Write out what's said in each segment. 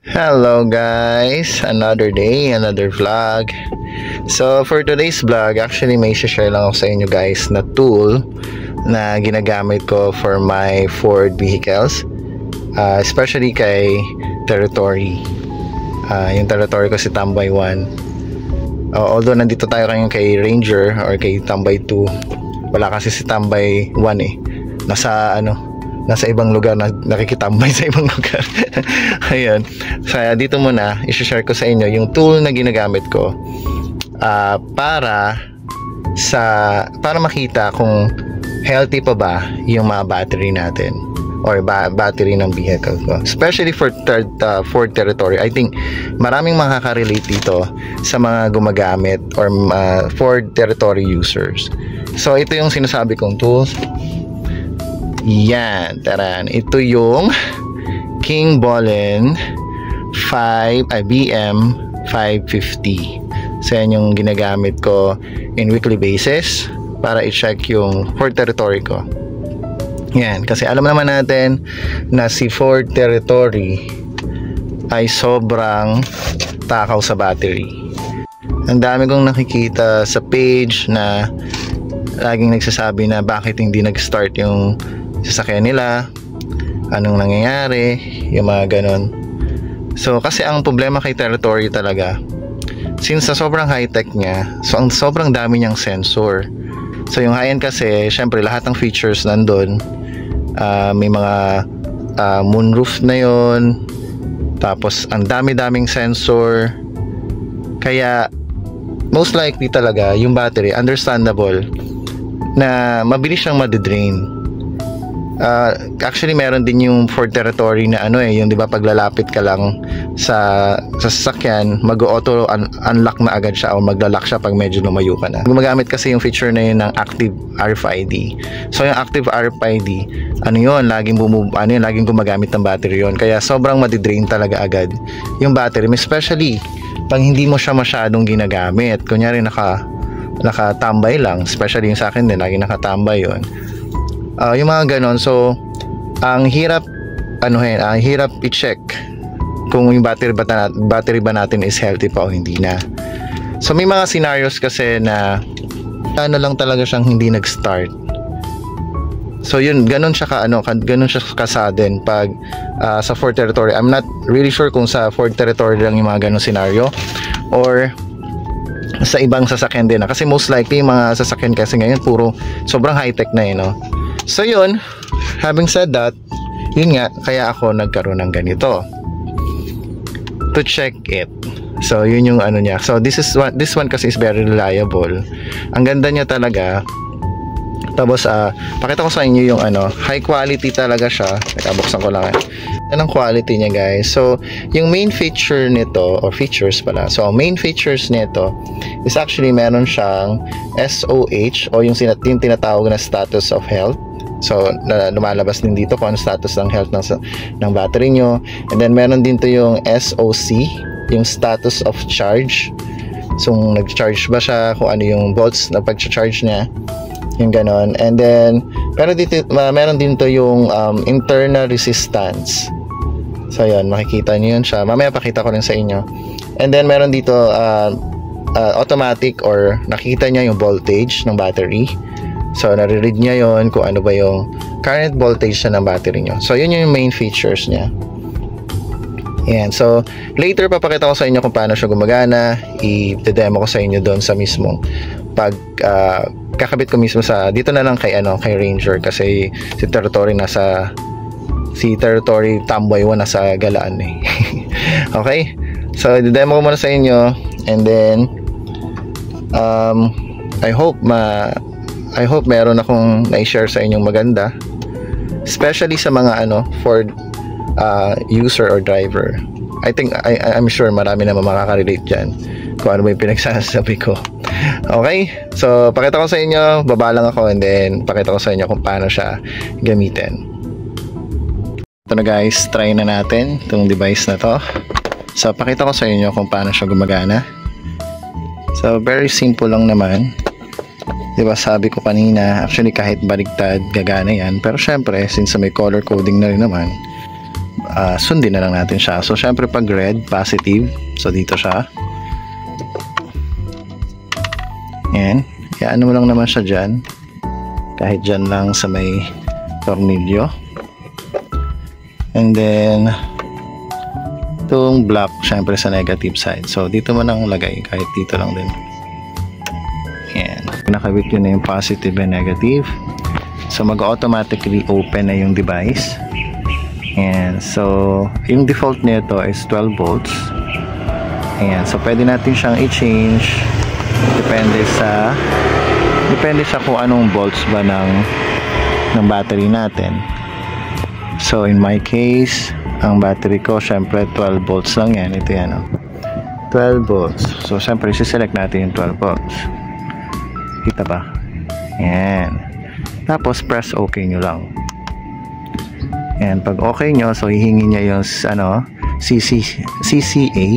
Hello guys, another day, another vlog. So for today's vlog, actually may share lang ako sa inyo guys na tool na ginagamit ko for my Ford vehicles, especially kay Territory. Yung Territory ko si Tambay 1. Although nandito tayo ngayon kay Ranger or kay Tambay 2, wala kasi si Tambay 1 eh. Nasa ibang lugar, nakikitambay sa ibang lugar. Ayun. So dito muna i-share ko sa inyo yung tool na ginagamit ko para makita kung healthy pa ba yung mga battery natin or battery ng vehicle ko, especially for Ford Territory. I think maraming makaka-relate dito sa mga gumagamit or Ford Territory users. So ito yung sinasabi kong tools. Yan, taran. Ito yung King Bolin BM 550. So yan yung ginagamit ko in weekly basis para i-check yung Ford Territory ko. Yan, kasi alam naman natin na si Ford Territory ay sobrang takaw sa battery. Ang dami kong nakikita sa page na laging nagsasabi na bakit hindi nag-start yung sasakyan nila, anong nangyayari, yung mga ganon. So kasi ang problema kay Territory talaga, since sobrang high-tech niya, so ang sobrang dami niyang sensor. So yung high-end kasi, syempre lahat ng features nandun, may mga moonroof na yon, tapos ang dami-daming sensor, kaya most likely talaga yung battery, understandable na mabilis siyang madidrain. Actually meron din yung Ford Territory na yung 'di ba, paglalapit ka lang sa sasakyan, mag-auto unlock na agad siya o magla-lock siya pag medyo lumayo ka na. Gumagamit kasi yung feature na yun ng active RFID. So yung active RFID, laging gumagamit ng battery yon. Kaya sobrang madidrain talaga agad yung battery, especially pag hindi mo siya masyadong ginagamit. Kunyari nakatambay lang, especially yung sa akin din, lagi nakatambay yon. Yung mga ganon. So ang hirap i-check kung yung battery ba natin is healthy pa o hindi na. So may mga scenarios kasi na lang talaga siyang hindi nag-start. So yun, ganon siya ka-sudden pag sa Ford Territory. I'm not really sure kung sa Ford Territory lang yung mga ganon scenario or sa ibang sasakyan din kasi most likely yung mga sasakyan kasi ngayon puro sobrang high-tech na So yun, having said that, yun nga, kaya ako nagkaroon ng ganito to check it. So yun yung niya. So this one kasi is very reliable. Ang ganda niya talaga. Tapos pakita ko sa inyo yung high quality talaga siya. Buksan ko lang. Yan ang quality niya guys. So yung main feature nito, or features pala. So main features nito is actually meron siyang SOH o yung tinatawag na status of health. So lumalabas din dito kung ano status ng health ng battery nyo. And then meron din to yung SOC, yung status of charge. So nag-charge ba siya, kung ano yung volts na pag-charge niya, yung ganon. And then meron din to yung internal resistance. So yun, makikita nyo yun siya. Mamaya pakita ko rin sa inyo. And then meron dito automatic, or nakikita niya yung voltage ng battery. So nare-read niya yon kung ano ba yung current voltage ng battery nyo. So yun yung main features niya. Yan. So later papakita ko sa inyo kung paano siya gumagana. I-demo ko sa inyo doon sa mismong kakabit ko mismo dito na lang kay Ranger, kasi si Territory Tambay 1 nasa Galaan eh. Okay? So i-demo ko muna sa inyo, and then I hope meron akong na-share sa inyong maganda, especially sa mga Ford user or driver. I'm sure marami naman makaka-relate dyan kung ano ba yung pinagsasabi ko. Okay, so pakita ko sa inyo, baba lang ako, and then pakita ko sa inyo kung paano siya gamitin. Ito na guys, try na natin itong device na to. So pakita ko sa inyo kung paano siya gumagana. So very simple lang naman. Diba sabi ko kanina, actually kahit baligtad gagana yan, pero syempre since may color coding na rin naman, sundin na lang natin siya. So syempre pag red, positive. So dito siya. Yan. Ano mo lang naman siya dyan. Kahit dyan lang sa may tornilyo. And then itong black syempre sa negative side. So dito mo nang lagay. Kahit dito lang din. Yan. Nakawit yun na yung positive and negative. So mag-automatically open na yung device. And so yung default nito is 12 volts. Ayan. So pwede natin siyang i-change. Depende sa kung anong volts ba ng battery natin. So in my case, ang battery ko syempre 12 volts lang yan. Ito yan, 12 volts. So syempre siselect natin yung 12 volts. Kita ba? Yan. Tapos press OK nyo lang. And pag okay nyo, so hihingi niya yung CCA.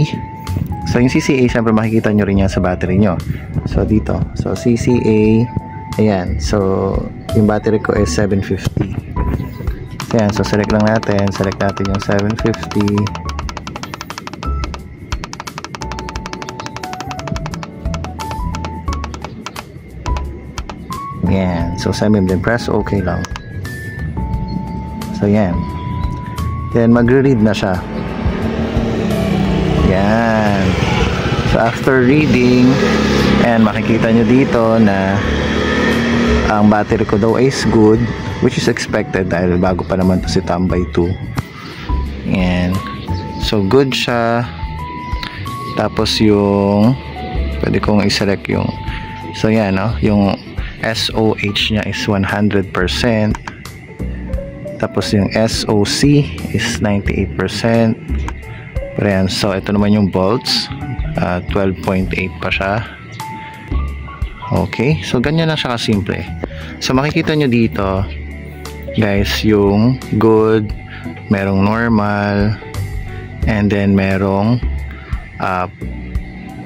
So yung CCA syempre makikita nyo rin yan sa battery nyo. So dito, so CCA, ayan. So yung battery ko is 750. Ayan, so select lang natin. Select natin yung 750. Ayan, so 7, then press OK lang. So yan. Then magre-read na siya. Yan. So after reading, and makikita nyo dito na ang battery ko daw is good, which is expected dahil bago pa naman to si Tambay 2. And so good siya. Tapos yung pwede kong i-select yung, so yan, yung SOH niya is 100%. Tapos yung SOC is 98%. Pero yan, so ito naman yung volts, 12.8 pa siya. Okay, so ganyan lang siya kasimple. So makikita nyo dito guys, yung good, merong normal, and then merong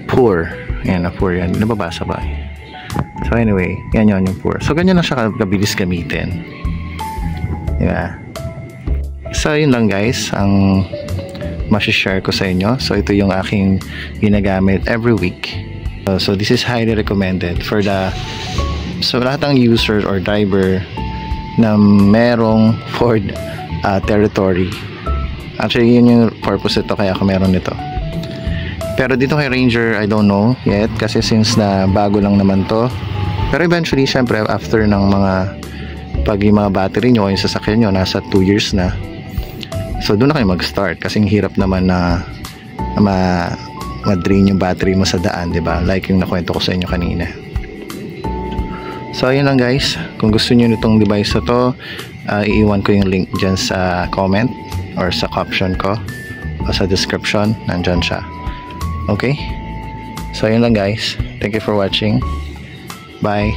poor. Ayan, poor yan, nababasa ba? So anyway, yan yun yung poor. So ganyan lang siya kabilis gamitin. Diba? So yun lang guys ang masishare ko sa inyo. So ito yung aking ginagamit every week. So this is highly recommended for lahat ng users or driver na merong Ford territory. Actually yun yung purpose ito, kaya ako meron nito. Pero dito kay Ranger, I don't know yet kasi since na bago lang naman to. Pero eventually syempre after ng pag yung mga battery nyo, yung sasakyan nyo nasa 2 years na, so doon na kayo mag-start kasi hirap naman na ma-drain yung battery mo sa daan, diba? Like yung nakwento ko sa inyo kanina. So ayun lang guys, kung gusto nyo nitong device na to, iiwan ko yung link dyan sa comment or sa caption ko o sa description, nandyan siya. Okay? So ayun lang guys, thank you for watching. Bye.